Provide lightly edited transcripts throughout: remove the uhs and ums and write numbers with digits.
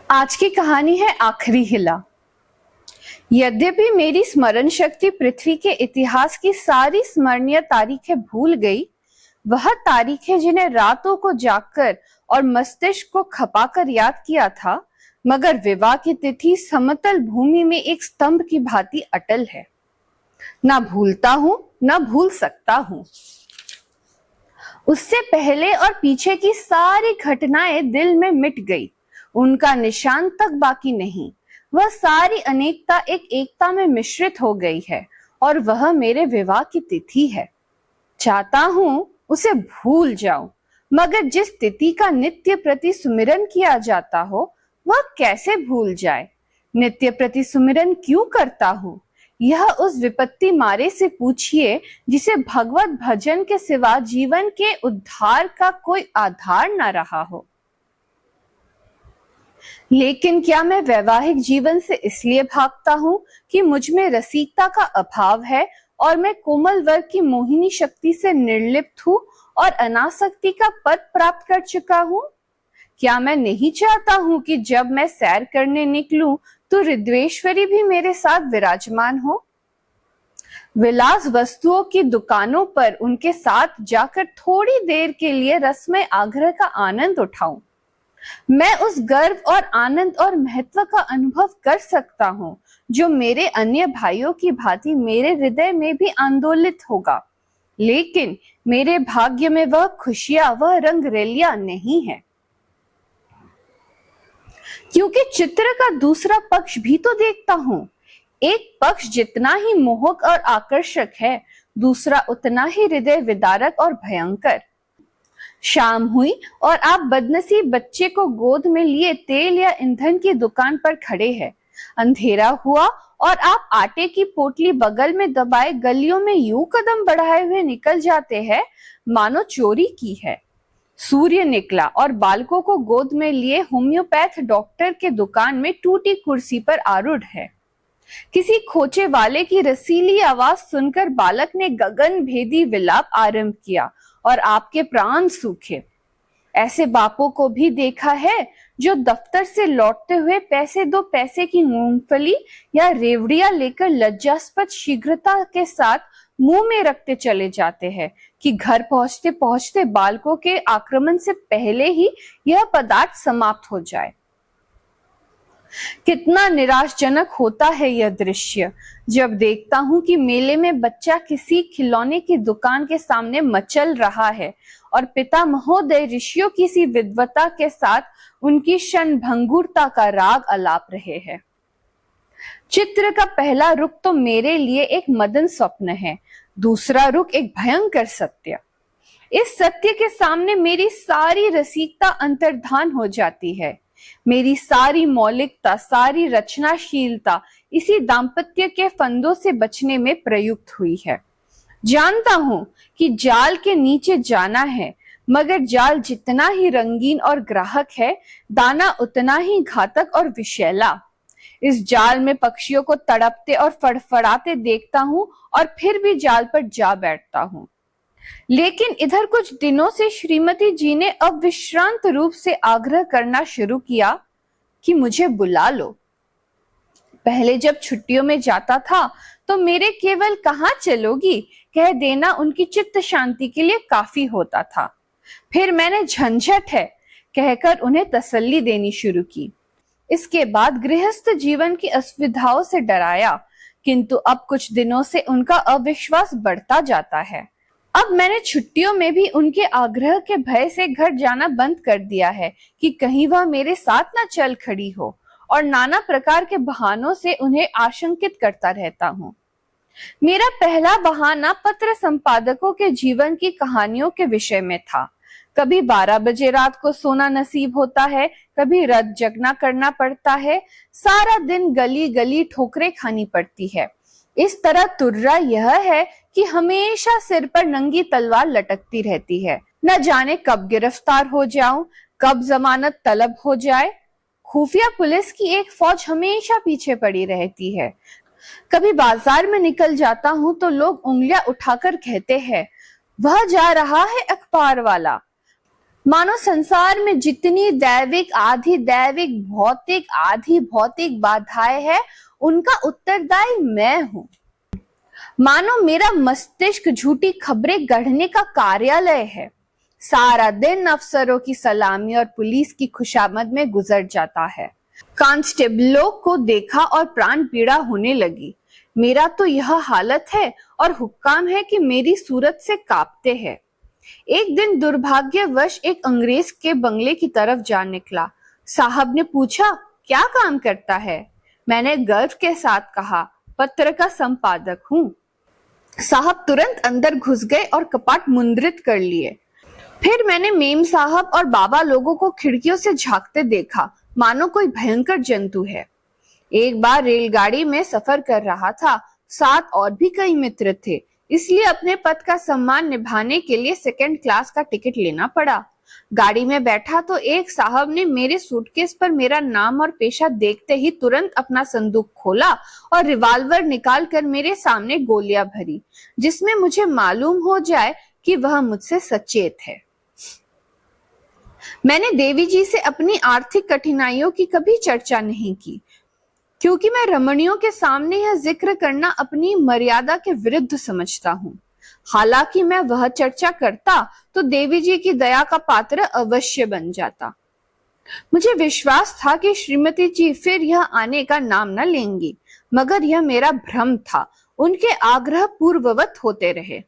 आज की कहानी है आखिरी हिला। यद्यपि मेरी स्मरण शक्ति पृथ्वी के इतिहास की सारी स्मरणीय तारीखें भूल गई, वह तारीखें जिन्हें रातों को जागकर और मस्तिष्क को खपाकर याद किया था, मगर विवाह की तिथि समतल भूमि में एक स्तंभ की भांति अटल है। ना भूलता हूं, ना भूल सकता हूं। उससे पहले और पीछे की सारी घटनाएं दिल में मिट गई, उनका निशान तक बाकी नहीं। वह सारी अनेकता एक एकता में मिश्रित हो गई है और वह मेरे विवाह की तिथि है। चाहता हूं उसे भूल जाऊं, मगर जिस तिथि का नित्य प्रति सुमिरन किया जाता हो वह कैसे भूल जाए। नित्य प्रति सुमिरन क्यों करता हूं, यह उस विपत्ति मारे से पूछिए जिसे भगवत भजन के सिवा जीवन के उद्धार का कोई आधार न रहा हो। लेकिन क्या मैं वैवाहिक जीवन से इसलिए भागता हूं कि मुझ में रसिकता का अभाव है और मैं कोमल वर्ग की मोहिनी शक्ति से निर्लिप्त हूं और अनासक्ति का पद प्राप्त कर चुका हूं? क्या मैं नहीं चाहता हूं कि जब मैं सैर करने निकलूं तो रिद्वेश्वरी भी मेरे साथ विराजमान हो? विलास वस्तुओं की दुकानों पर उनके साथ जाकर थोड़ी देर के लिए रसमय आग्रह का आनंद उठाऊं। मैं उस गर्व और आनंद और महत्व का अनुभव कर सकता हूं जो मेरे अन्य भाइयों की भांति मेरे हृदय में भी आंदोलित होगा, लेकिन मेरे भाग्य में वह खुशियां, वह रंगरेलियां नहीं है। क्योंकि चित्र का दूसरा पक्ष भी तो देखता हूं। एक पक्ष जितना ही मोहक और आकर्षक है, दूसरा उतना ही हृदय विदारक और भयंकर। शाम हुई और आप बदनसीब बच्चे को गोद में लिए तेल या ईंधन की दुकान पर खड़े हैं। अंधेरा हुआ और आप आटे की पोटली बगल में दबाए गलियों में यूं कदम बढ़ाए हुए निकल जाते हैं मानो चोरी की है। सूर्य निकला और बालकों को गोद में लिए होम्योपैथ डॉक्टर के दुकान में टूटी कुर्सी पर आरूढ़ है। किसी खोचे वाले की रसीली आवाज सुनकर बालक ने गगन भेदी विलाप आरंभ किया और आपके प्राण सूखे। ऐसे बापों को भी देखा है जो दफ्तर से लौटते हुए पैसे दो पैसे की मूंगफली या रेवड़ियां लेकर लज्जास्पद शीघ्रता के साथ मुंह में रखते चले जाते हैं कि घर पहुंचते पहुंचते बालकों के आक्रमण से पहले ही यह पदार्थ समाप्त हो जाए। कितना निराशजनक होता है यह दृश्य जब देखता हूं कि मेले में बच्चा किसी खिलौने की दुकान के सामने मचल रहा है और पिता महोदय ऋषियों की सी विद्वता के साथ उनकी क्षणभंगुरता का राग अलाप रहे हैं। चित्र का पहला रुख तो मेरे लिए एक मदन स्वप्न है, दूसरा रुख एक भयंकर सत्य। इस सत्य के सामने मेरी सारी रसिकता अंतर्धान हो जाती है। मेरी सारी मौलिकता, सारी रचनाशीलता इसी दाम्पत्य के फंदों से बचने में प्रयुक्त हुई है। जानता हूं कि जाल के नीचे जाना है, मगर जाल जितना ही रंगीन और ग्राहक है, दाना उतना ही घातक और विषैला। इस जाल में पक्षियों को तड़पते और फड़फड़ाते देखता हूं और फिर भी जाल पर जा बैठता हूं। लेकिन इधर कुछ दिनों से श्रीमती जी ने अविश्रांत रूप से आग्रह करना शुरू किया कि मुझे बुला लो। पहले जब छुट्टियों में जाता था तो मेरे केवल कहाँ चलोगी कह देना उनकी चित्त शांति के लिए काफी होता था। फिर मैंने झंझट है कहकर उन्हें तसल्ली देनी शुरू की। इसके बाद गृहस्थ जीवन की असुविधाओं से डराया, किंतु अब कुछ दिनों से उनका अविश्वास बढ़ता जाता है। अब मैंने छुट्टियों में भी उनके आग्रह के भय से घर जाना बंद कर दिया है कि कहीं वह मेरे साथ ना चल खड़ी हो, और नाना प्रकार के बहानों से उन्हें आशंकित करता रहता हूँ। मेरा पहला बहाना पत्र संपादकों के जीवन की कहानियों के विषय में था। कभी 12 बजे रात को सोना नसीब होता है, कभी रात जगना करना पड़ता है, सारा दिन गली गली ठोकरें खानी पड़ती है। इस तरह तुर्रा यह है कि हमेशा सिर पर नंगी तलवार लटकती रहती है। न जाने कब गिरफ्तार हो जाऊं, कब जमानत तलब हो जाए। खुफिया पुलिस की एक फौज हमेशा पीछे पड़ी रहती है। कभी बाजार में निकल जाता हूं तो लोग उंगलियां उठाकर कहते हैं, वह जा रहा है अखबार वाला। मानो संसार में जितनी दैविक, आधी दैविक, भौतिक, आधी भौतिक बाधाएं हैं, उनका उत्तरदायी मैं हूं। मानो मेरा मस्तिष्क झूठी खबरें गढ़ने का कार्यालय है। सारा दिन अफसरों की सलामी और पुलिस की खुशामद में गुजर जाता है। कांस्टेबलों को देखा और प्राण पीड़ा होने लगी। मेरा तो यह हालत है और हुक्काम है कि मेरी सूरत से कांपते हैं। एक दिन दुर्भाग्यवश एक अंग्रेज के बंगले की तरफ जा निकला। साहब ने पूछा, क्या काम करता है? मैंने गर्व के साथ कहा, पत्र का संपादक हूँ। साहब तुरंत अंदर घुस गए और कपाट मुद्रित कर लिए। फिर मैंने मेम साहब और बाबा लोगों को खिड़कियों से झांकते देखा, मानो कोई भयंकर जंतु है। एक बार रेलगाड़ी में सफर कर रहा था, साथ और भी कई मित्र थे, इसलिए अपने पद का सम्मान निभाने के लिए सेकंड क्लास का टिकट लेना पड़ा। गाड़ी में बैठा तो एक साहब ने मेरे सूटकेस पर मेरा नाम और पेशा देखते ही तुरंत अपना संदूक खोला और रिवॉल्वर निकालकर मेरे सामने गोलियां भरी, जिसमें मुझे मालूम हो जाए कि वह मुझसे सचेत है। मैंने देवी जी से अपनी आर्थिक कठिनाइयों की कभी चर्चा नहीं की, क्योंकि मैं रमणियों के सामने यह जिक्र करना अपनी मर्यादा के विरुद्ध समझता हूँ। हालांकि मैं वह चर्चा करता तो देवी जी की दया का पात्र अवश्य बन जाता। मुझे विश्वास था कि श्रीमती जी फिर यह आने का नाम न लेंगी, मगर यह मेरा भ्रम था। उनके आग्रह पूर्ववत होते रहे।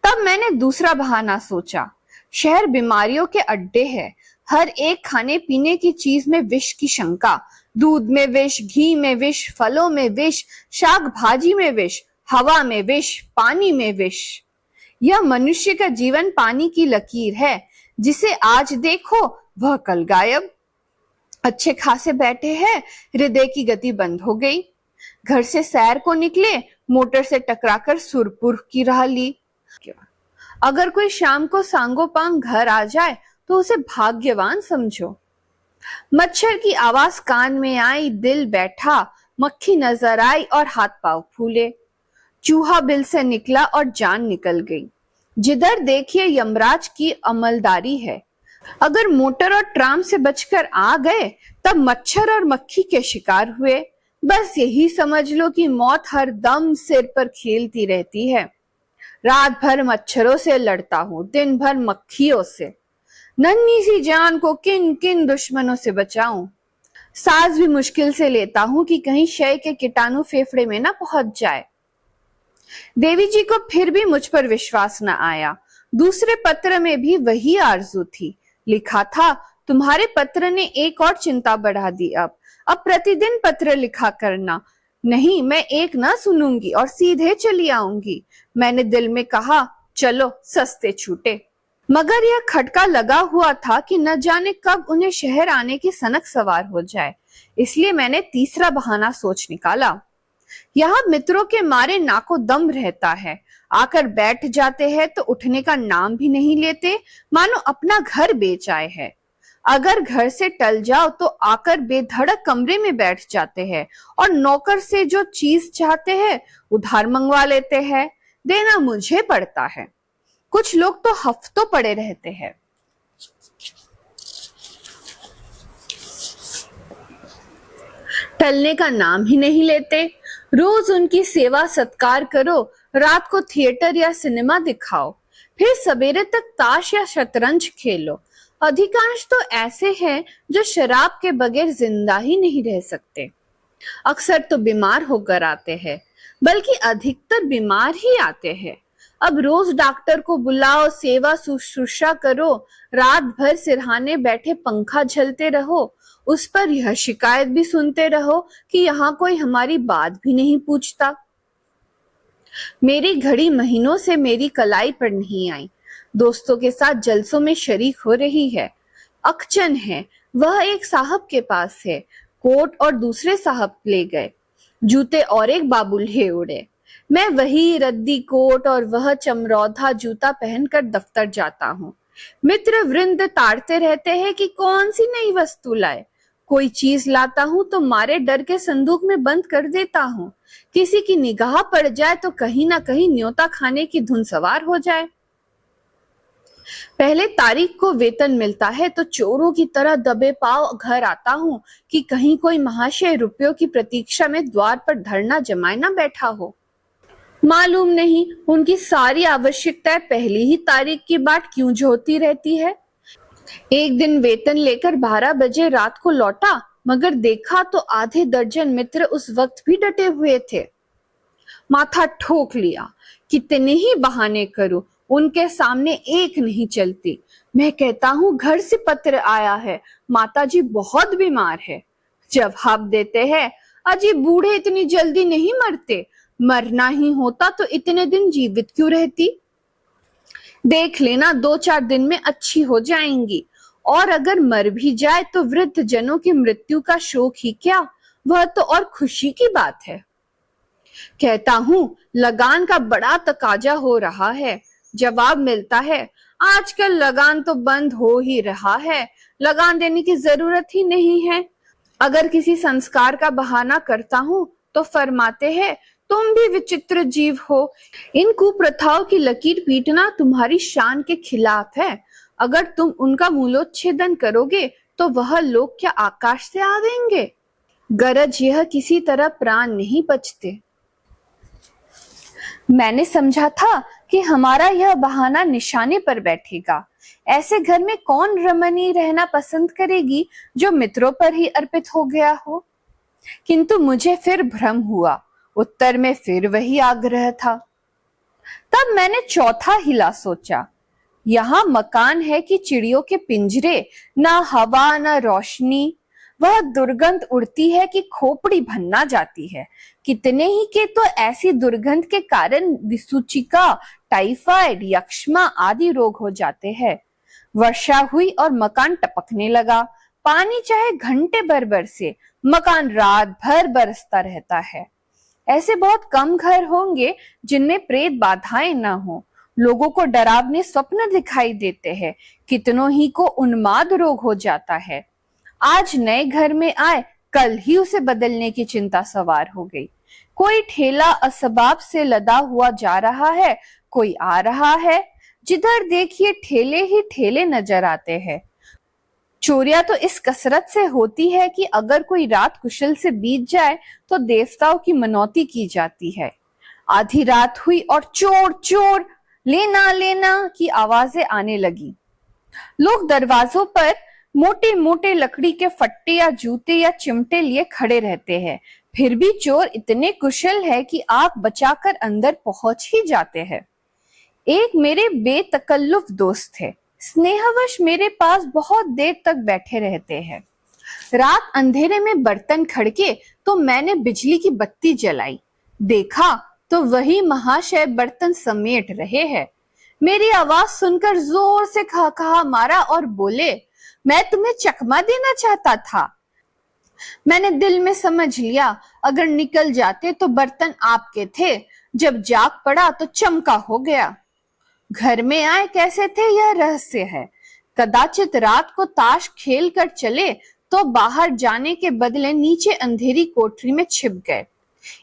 तब मैंने दूसरा बहाना सोचा। शहर बीमारियों के अड्डे है। हर एक खाने पीने की चीज में विष की शंका। दूध में विष, घी में विष, फलों में विष, शाक भाजी में विष, हवा में विष, पानी में विष। यह मनुष्य का जीवन पानी की लकीर है, जिसे आज देखो वह कल गायब। अच्छे खासे बैठे हैं, हृदय की गति बंद हो गई। घर से सैर को निकले, मोटर से टकराकर सुरपुर की राह ली। अगर कोई शाम को सांगोपांग घर आ जाए तो उसे भाग्यवान समझो। मच्छर की आवाज कान में आई, दिल बैठा, मक्खी नजर आई और हाथ पांव फूले। चूहा बिल से निकला और जान निकल गई। जिधर देखिए यमराज की अमलदारी है। अगर मोटर और ट्राम से बचकर आ गए तब मच्छर और मक्खी के शिकार हुए। बस यही समझ लो कि मौत हर दम सिर पर खेलती रहती है। रात भर मच्छरों से लड़ता हूँ, दिन भर मक्खियों से। नन्ही सी जान को किन किन दुश्मनों से बचाऊं। सांस भी मुश्किल से लेता हूँ कि कहीं शय के कीटाणु फेफड़े में ना पहुंच जाए। देवी जी को फिर भी मुझ पर विश्वास न आया। दूसरे पत्र में भी वही आरजू थी। लिखा था, तुम्हारे पत्र ने एक और चिंता बढ़ा दी। अब प्रतिदिन पत्र लिखा करना। नहीं, मैं एक ना सुनूंगी और सीधे चली आऊंगी। मैंने दिल में कहा, चलो सस्ते छूटे। मगर यह खटका लगा हुआ था कि न जाने कब उन्हें शहर आने की सनक सवार हो जाए। इसलिए मैंने तीसरा बहाना सोच निकाला। यहाँ मित्रों के मारे नाको दम रहता है। आकर बैठ जाते हैं तो उठने का नाम भी नहीं लेते, मानो अपना घर बेच आए हैं। अगर घर से टल जाओ तो आकर बेधड़क कमरे में बैठ जाते हैं और नौकर से जो चीज चाहते हैं उधार मंगवा लेते हैं। देना मुझे पड़ता है। कुछ लोग तो हफ्तों पड़े रहते हैं। टलने का नाम ही नहीं लेते। रोज उनकी सेवा सत्कार करो, रात को थिएटर या सिनेमा दिखाओ, फिर सवेरे तक ताश या शतरंज खेलो। अधिकांश तो ऐसे हैं जो शराब के बगैर जिंदा ही नहीं रह सकते। अक्सर तो बीमार होकर आते हैं, बल्कि अधिकतर बीमार ही आते हैं। अब रोज डॉक्टर को बुलाओ, सेवा शुश्रूषा करो, रात भर सिरहाने बैठे पंखा झलते रहो, उस पर यह शिकायत भी सुनते रहो कि यहाँ कोई हमारी बात भी नहीं पूछता। मेरी घड़ी महीनों से मेरी कलाई पर नहीं आई। दोस्तों के साथ जलसों में शरीक हो रही है। अकचन है, वह एक साहब के पास है। कोट और दूसरे साहब ले गए, जूते और एक बाबुल्हे उड़े। मैं वही रद्दी कोट और वह चमरौधा जूता पहनकर दफ्तर जाता हूँ। मित्र वृंद ताड़ते रहते हैं कि कौन सी नई वस्तु लाए। कोई चीज लाता हूँ तो मारे डर के संदूक में बंद कर देता हूँ। किसी की निगाह पड़ जाए तो कहीं ना कहीं न्योता खाने की धुन सवार हो जाए। पहले तारीख को वेतन मिलता है तो चोरों की तरह दबे पांव घर आता हूँ कि कहीं कोई महाशय रुपयों की प्रतीक्षा में द्वार पर धरना जमाए ना बैठा हो। मालूम नहीं उनकी सारी आवश्यकताएं पहली ही तारीख की बाट क्यों जोती रहती है। एक दिन वेतन लेकर 12 बजे रात को लौटा, मगर देखा तो आधे दर्जन मित्र उस वक्त भी डटे हुए थे। माथा ठोक लिया, कितने ही बहाने करूं, उनके सामने एक नहीं चलती। मैं कहता हूं घर से पत्र आया है, माताजी बहुत बीमार है। जवाब देते हैं, अजी बूढ़े इतनी जल्दी नहीं मरते, मरना ही होता तो इतने दिन जीवित क्यों रहती। देख लेना 2-4 दिन में अच्छी हो जाएंगी, और अगर मर भी जाए तो वृद्ध जनों की मृत्यु का शोक ही क्या, वह तो और खुशी की बात है। कहता हूं लगान का बड़ा तकाजा हो रहा है। जवाब मिलता है, आजकल लगान तो बंद हो ही रहा है, लगान देने की जरूरत ही नहीं है। अगर किसी संस्कार का बहाना करता हूं तो फरमाते हैं, तुम भी विचित्र जीव हो, इन कुप्रथाओं की लकीर पीटना तुम्हारी शान के खिलाफ है। अगर तुम उनका मूलोच्छेदन करोगे तो वह लोग क्या आकाश से आवेंगे। गरज यह किसी तरह प्राण नहीं बचते। मैंने समझा था कि हमारा यह बहाना निशाने पर बैठेगा। ऐसे घर में कौन रमणीय रहना पसंद करेगी जो मित्रों पर ही अर्पित हो गया हो। किंतु मुझे फिर भ्रम हुआ, उत्तर में फिर वही आग्रह था। तब मैंने चौथा हिला सोचा, यहाँ मकान है कि चिड़ियों के पिंजरे, ना हवा ना रोशनी, वह दुर्गंध उड़ती है कि खोपड़ी भन्ना जाती है। कितने ही के तो ऐसी दुर्गंध के कारण विसूचिका, टाइफाइड, यक्ष्मा आदि रोग हो जाते हैं। वर्षा हुई और मकान टपकने लगा। पानी चाहे घंटे भर बरसे, मकान रात भर बरसता रहता है। ऐसे बहुत कम घर होंगे जिनमें प्रेत बाधाएं न हो। लोगों को डरावने स्वप्न दिखाई देते हैं, कितनों ही को उन्माद रोग हो जाता है। आज नए घर में आए, कल ही उसे बदलने की चिंता सवार हो गई। कोई ठेला असबाब से लदा हुआ जा रहा है, कोई आ रहा है, जिधर देखिए ठेले ही ठेले नजर आते हैं। चोरियां तो इस कसरत से होती है कि अगर कोई रात कुशल से बीत जाए तो देवताओं की मनौती की जाती है। आधी रात हुई और चोर चोर, लेना लेना की आवाजें आने लगी। लोग दरवाजों पर मोटे मोटे लकड़ी के फट्टे या जूते या चिमटे लिए खड़े रहते हैं, फिर भी चोर इतने कुशल है कि आंख बचाकर अंदर पहुंच ही जाते हैं। एक मेरे बेतकल्लुफ दोस्त थे, स्नेहवश मेरे पास बहुत देर तक बैठे रहते हैं। रात अंधेरे में बर्तन खड़के तो मैंने बिजली की बत्ती जलाई, देखा तो वही महाशय बर्तन समेट रहे हैं। मेरी आवाज सुनकर जोर से खा मारा और बोले, मैं तुम्हें चकमा देना चाहता था। मैंने दिल में समझ लिया, अगर निकल जाते तो बर्तन आपके थे, जब जाग पड़ा तो चमका हो गया। घर में आए कैसे थे यह रहस्य है। कदाचित रात को ताश खेल कर चले तो बाहर जाने के बदले नीचे अंधेरी कोठरी में छिप गए।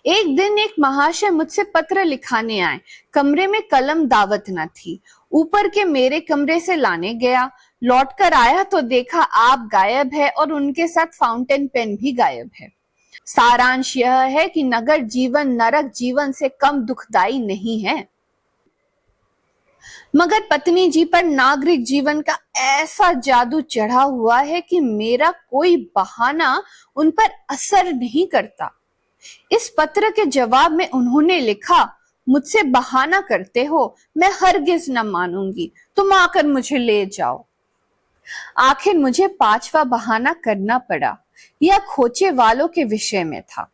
एक दिन एक महाशय मुझसे पत्र लिखाने आए। कमरे में कलम दावत न थी। ऊपर के मेरे कमरे से लाने गया, लौटकर आया तो देखा आप गायब है और उनके साथ फाउंटेन पेन भी गायब है। सारांश यह है कि नगर जीवन नरक जीवन से कम दुखदाई नहीं है, मगर पत्नी जी पर नागरिक जीवन का ऐसा जादू चढ़ा हुआ है कि मेरा कोई बहाना उन पर असर नहीं करता। इस पत्र के जवाब में उन्होंने लिखा, मुझसे बहाना करते हो, मैं हरगिज न मानूंगी, तुम आकर मुझे ले जाओ। आखिर मुझे 5वां बहाना करना पड़ा। यह खोचे वालों के विषय में था।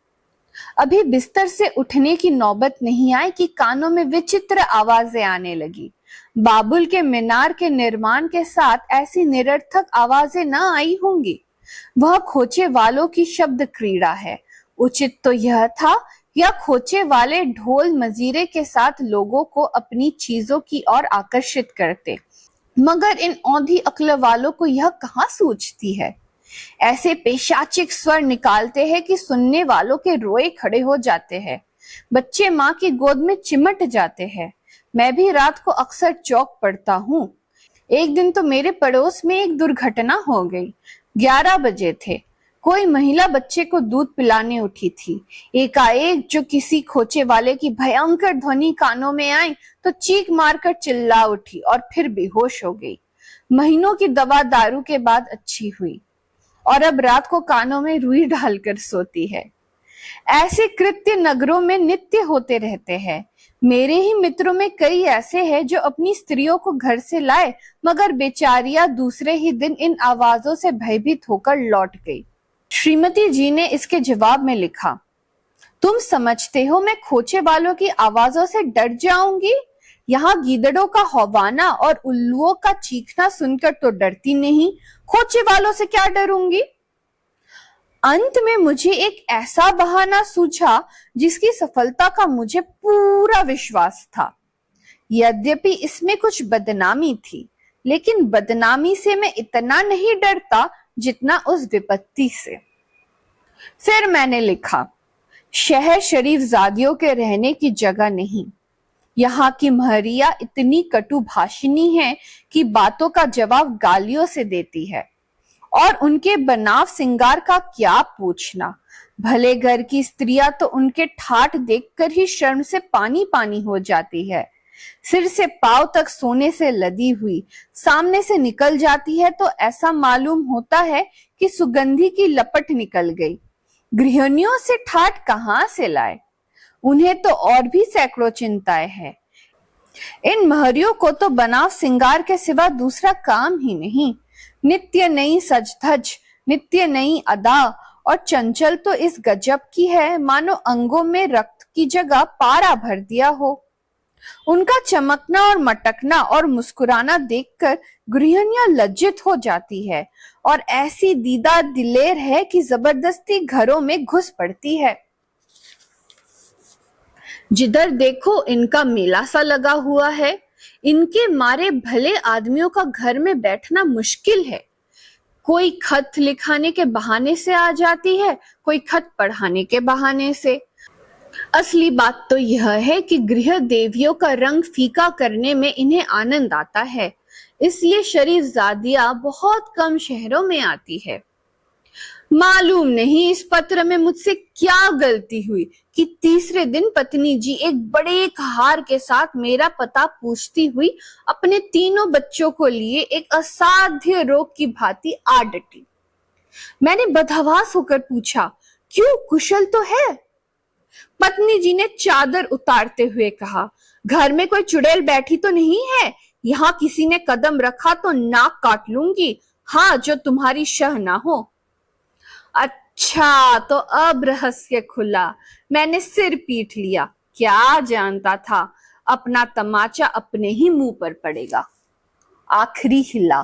अभी बिस्तर से उठने की नौबत नहीं आई कि कानों में विचित्र आवाजें आने लगी। बाबुल के मीनार के निर्माण के साथ ऐसी निरर्थक आवाजें न आई होंगी। वह खोचे वालों की शब्द क्रीड़ा है। उचित तो यह था, यह खोचे वाले ढोल मजीरे के साथ लोगों को अपनी चीजों की ओर आकर्षित करते, मगर इन औंधी अक्ल वालों को यह कहाँ सूझती है। ऐसे पेशाचिक स्वर निकालते हैं कि सुनने वालों के रोए खड़े हो जाते हैं। बच्चे माँ की गोद में चिमट जाते हैं। मैं भी रात को अक्सर चौक पड़ता हूँ। एक दिन तो मेरे पड़ोस में एक दुर्घटना हो गई। 11 बजे थे। कोई महिला बच्चे को दूध पिलाने उठी थी। एकाएक जो किसी खोचे वाले की भयंकर ध्वनि कानों में आई तो चीख मारकर चिल्ला उठी और फिर बेहोश हो गई। महीनों की दवा दारू के बाद अच्छी हुई और अब रात को कानों में रुई डालकर सोती है। ऐसे कृत्य नगरों में नित्य होते रहते हैं। मेरे ही मित्रों में कई ऐसे हैं जो अपनी स्त्रियों को घर से लाए, मगर बेचारियां दूसरे ही दिन इन आवाजों से भयभीत होकर लौट गई। श्रीमती जी ने इसके जवाब में लिखा, तुम समझते हो मैं खोचे वालों की आवाजों से डर जाऊंगी? यहाँ गीदड़ों का हौवाना और उल्लुओं का चीखना सुनकर तो डरती नहीं, खोचे वालों से क्या डरूंगी? अंत में मुझे एक ऐसा बहाना सूझा जिसकी सफलता का मुझे पूरा विश्वास था। यद्यपि इसमें कुछ बदनामी थी, लेकिन बदनामी से मैं इतना नहीं डरता जितना उस विपत्ति से। फिर मैंने लिखा, शहर शरीफजादियों के रहने की जगह नहीं। यहाँ की महरिया इतनी कटुभाषिणी है कि बातों का जवाब गालियों से देती है, और उनके बनाव सिंगार का क्या पूछना। भले घर की स्त्रियां तो उनके ठाठ देखकर ही शर्म से पानी पानी हो जाती है। सिर से पांव तक सोने से लदी हुई सामने से निकल जाती है तो ऐसा मालूम होता है कि सुगंधी की लपट निकल गई। गृहिणियों से ठाठ कहाँ से लाए? उन्हें तो और भी सैकड़ों चिंताएं हैं। इन महरियों को तो बनाव सिंगार के सिवा दूसरा काम ही नहीं। नित्य नई सज धज, नित्य नई अदा, और चंचल तो इस गजब की है मानो अंगों में रक्त की जगह पारा भर दिया हो। उनका चमकना और मटकना और मुस्कुराना देखकर गृहिणियां लज्जित हो जाती है और ऐसी दीदा दिलेर है कि जबरदस्ती घरों में घुस पड़ती है। जिधर देखो इनका मेला सा लगा हुआ है। इनके मारे भले आदमियों का घर में बैठना मुश्किल है। कोई खत लिखाने के बहाने से आ जाती है, कोई खत पढ़ाने के बहाने से। असली बात तो यह है कि गृह देवियों का रंग फीका करने में इन्हें आनंद आता है, इसलिए शरीफजादियां बहुत कम शहरों में आती है। मालूम नहीं इस पत्र में मुझसे क्या गलती हुई कि तीसरे दिन पत्नी जी एक बड़े हार के साथ मेरा पता पूछती हुई अपने तीनों बच्चों को लिए एक असाध्य रोग की भांति आ डटी। मैंने बदहवास होकर पूछा, क्यों, कुशल तो है? पत्नी जी ने चादर उतारते हुए कहा, घर में कोई चुड़ैल बैठी तो नहीं है? यहाँ किसी ने कदम रखा तो नाक काट लूंगी। हाँ, जो तुम्हारी शह ना हो। अच्छा, तो अब रहस्य खुला। मैंने सिर पीट लिया। क्या जानता था अपना तमाचा अपने ही मुंह पर पड़ेगा। आखिरी हिला।